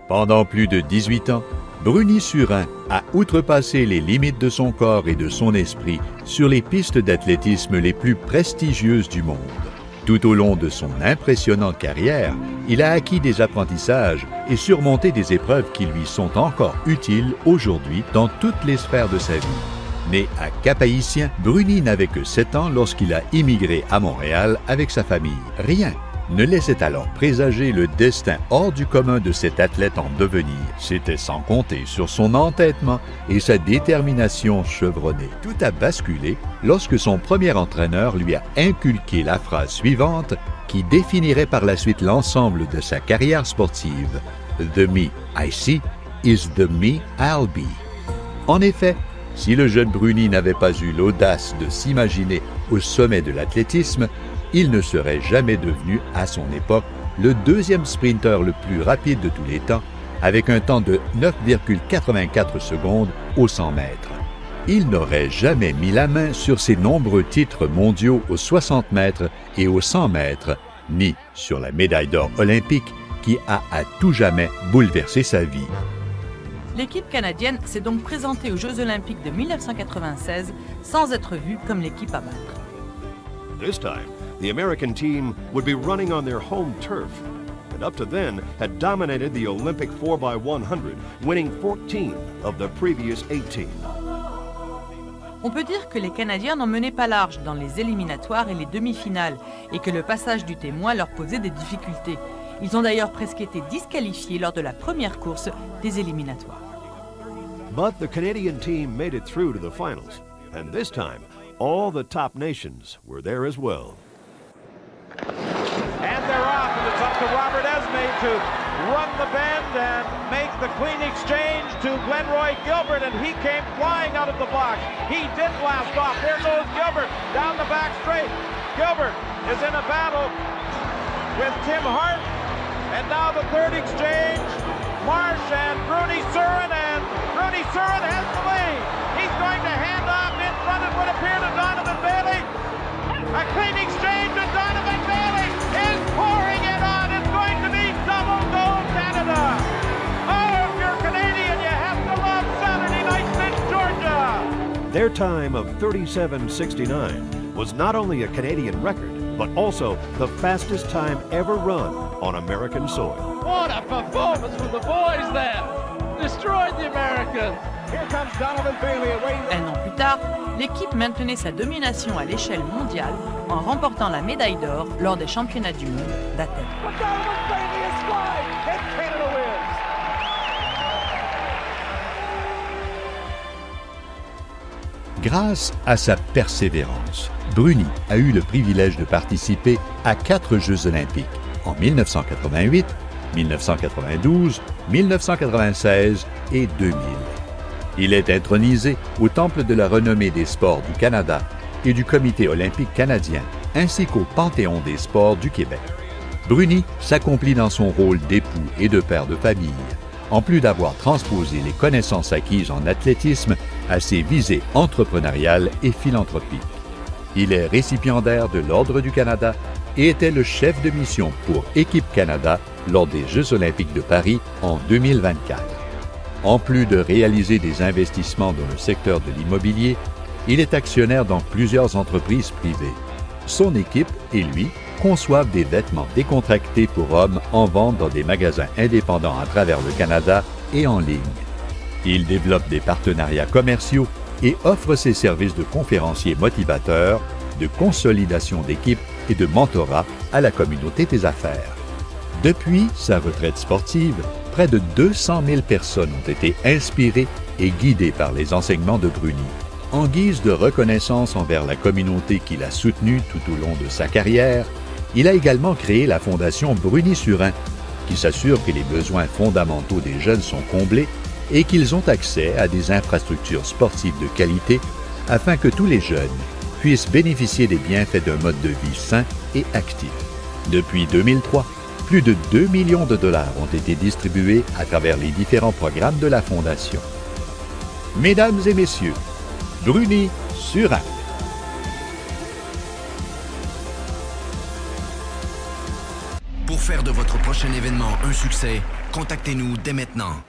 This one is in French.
Pendant plus de 18 ans, Bruni Surin a outrepassé les limites de son corps et de son esprit sur les pistes d'athlétisme les plus prestigieuses du monde. Tout au long de son impressionnante carrière, il a acquis des apprentissages et surmonté des épreuves qui lui sont encore utiles aujourd'hui dans toutes les sphères de sa vie. Né à Cap-Haïtien, Bruni n'avait que 7 ans lorsqu'il a immigré à Montréal avec sa famille. Rien ne laissait alors présager le destin hors du commun de cet athlète en devenir. C'était sans compter sur son entêtement et sa détermination chevronnée. Tout a basculé lorsque son premier entraîneur lui a inculqué la phrase suivante qui définirait par la suite l'ensemble de sa carrière sportive. The me I see is the me I'll be. En effet, si le jeune Bruni n'avait pas eu l'audace de s'imaginer au sommet de l'athlétisme, il ne serait jamais devenu, à son époque, le deuxième sprinter le plus rapide de tous les temps, avec un temps de 9,84 secondes aux 100 mètres. Il n'aurait jamais mis la main sur ses nombreux titres mondiaux aux 60 mètres et aux 100 mètres, ni sur la médaille d'or olympique qui a à tout jamais bouleversé sa vie. L'équipe canadienne s'est donc présentée aux Jeux olympiques de 1996 sans être vue comme l'équipe à battre. This time, the American team would be running on their home turf, and up to then had dominated the Olympic 4x100, winning 14 of the previous 18. On peut dire que les Canadiens n'en menaient pas large dans les éliminatoires et les demi-finales, et que le passage du témoin leur posait des difficultés. Ils ont d'ailleurs presque été disqualifiés lors de la première course des éliminatoires. But the Canadian team made it through to the finals, and this time, all the top nations were there as well. And they're off, and it's up to Robert Esme to run the bend and make the clean exchange to Glenroy Gilbert, and he came flying out of the box. He did blast off. There goes Gilbert down the back straight. Gilbert is in a battle with Tim Hart, and now the third exchange. Marsh and Bruni Surin, and Bruni Surin has the lead. He's going to hand off in front of what appeared to Donovan Bailey. A clean exchange, and Donovan Bailey is pouring it on. It's going to be double gold Canada. Oh, if you're Canadian, you have to love Saturday nights in Georgia. Their time of 37:69 was not only a Canadian record, but also the fastest time ever run on American soil. What a performance from the boys there! Destroyed the Americans! Here comes Donovan Bailey away. Un an plus tard, l'équipe maintenait sa domination à l'échelle mondiale en remportant la médaille d'or lors des championnats du monde d'Athènes. But Donovan Bailey is flying, and Canada wins. Grâce à sa persévérance, Bruni a eu le privilège de participer à 4 Jeux olympiques en 1988, 1992, 1996 et 2000. Il est intronisé au Temple de la renommée des sports du Canada et du Comité olympique canadien, ainsi qu'au Panthéon des sports du Québec. Bruni s'accomplit dans son rôle d'époux et de père de famille, en plus d'avoir transposé les connaissances acquises en athlétisme à ses visées entrepreneuriales et philanthropiques. Il est récipiendaire de l'Ordre du Canada et était le chef de mission pour Équipe Canada lors des Jeux olympiques de Paris en 2024. En plus de réaliser des investissements dans le secteur de l'immobilier, il est actionnaire dans plusieurs entreprises privées. Son équipe et lui conçoivent des vêtements décontractés pour hommes en vente dans des magasins indépendants à travers le Canada et en ligne. Il développe des partenariats commerciaux et offre ses services de conférencier motivateur, de consolidation d'équipe et de mentorat à la communauté des affaires. Depuis sa retraite sportive, près de 200 000 personnes ont été inspirées et guidées par les enseignements de Bruni. En guise de reconnaissance envers la communauté qu'il a soutenue tout au long de sa carrière, il a également créé la Fondation Bruni Surin, qui s'assure que les besoins fondamentaux des jeunes sont comblés et qu'ils ont accès à des infrastructures sportives de qualité afin que tous les jeunes puissent bénéficier des bienfaits d'un mode de vie sain et actif. Depuis 2003, plus de 2 millions de dollars ont été distribués à travers les différents programmes de la Fondation. Mesdames et messieurs, Bruni Surin. Pour faire de votre prochain prochain événement un succès, contactez-nous dès maintenant.